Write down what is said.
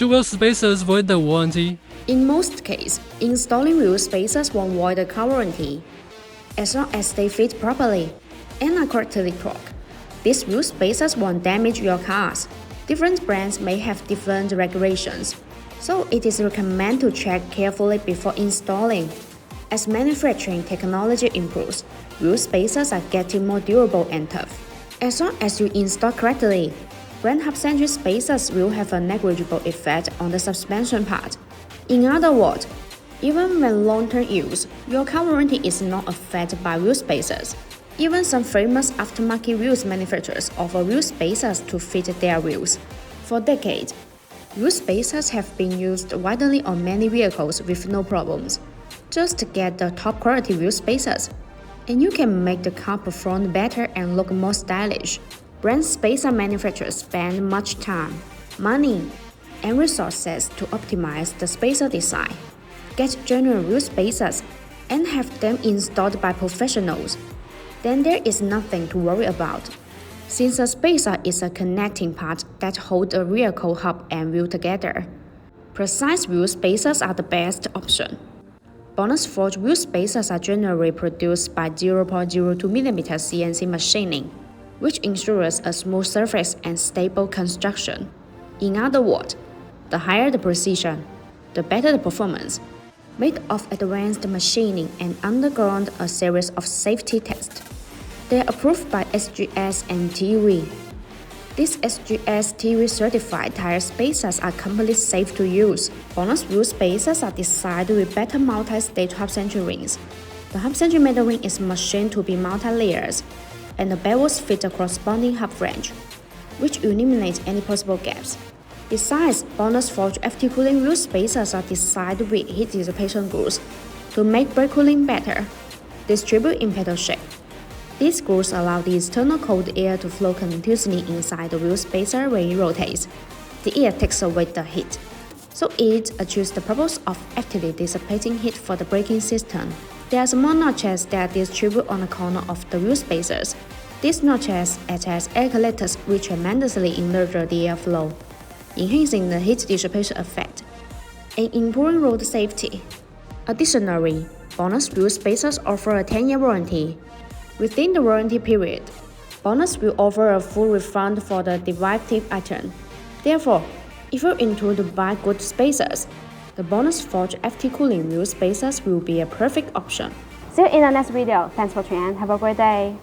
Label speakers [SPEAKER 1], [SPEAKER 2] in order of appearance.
[SPEAKER 1] Do wheel spacers void the warranty?
[SPEAKER 2] In most cases, installing wheel spacers won't void the car warranty, as long as they fit properly and are correctly torqued. These wheel spacers won't damage your cars. Different brands may have different regulations, so it is recommended to check carefully before installing. As manufacturing technology improves, wheel spacers are getting more durable and tough. As long as you install correctly, brand hub-centric spacers will have a negligible effect on the suspension part. In other words, even when long-term use, your car warranty is not affected by wheel spacers. Even some famous aftermarket wheels manufacturers offer wheel spacers to fit their wheels. For decades, wheel spacers have been used widely on many vehicles with no problems. Just get the top quality wheel spacers, and you can make the car perform better and look more stylish. Brand spacer manufacturers spend much time, money, and resources to optimize the spacer design. Get general wheel spacers and have them installed by professionals. Then there is nothing to worry about, since a spacer is a connecting part that holds a vehicle hub and wheel together. Precise wheel spacers are the best option. BONOSS forged wheel spacers are generally produced by 0.02mm CNC machining, which ensures a smooth surface and stable construction. In other words, the higher the precision, the better the performance. Made of advanced machining and undergone a series of safety tests. They are approved by SGS and TÜV. These SGS TÜV certified tire spacers are completely safe to use. BONOSS wheel spacers are designed with better multi-stage hub-centric rings. The hub-centric middle ring is machined to be multi-layers, and the bevels fit a corresponding hub flange, which eliminates any possible gaps. Besides, BONOSS forged FT cooling wheel spacers are designed with heat dissipation grooves to make brake cooling better, distribute in pedal shape. These grooves allow the external cold air to flow continuously inside the wheel spacer when it rotates. The air takes away the heat, so it achieves the purpose of actively dissipating heat for the braking system. There are small notches that distribute on the corner of the wheel spacers. These notches act as air collectors which tremendously enlarge the airflow, enhancing the heat dissipation effect and improving road safety. Additionally, BONOSS wheel spacers offer a 10-year warranty. Within the warranty period, BONOSS will offer a full refund for the defective item. Therefore, if you're into to buy good spacers, the BONOSS forged FT cooling wheel spacers will be a perfect option.
[SPEAKER 3] See you in the next video. Thanks for tuning in. Have a great day.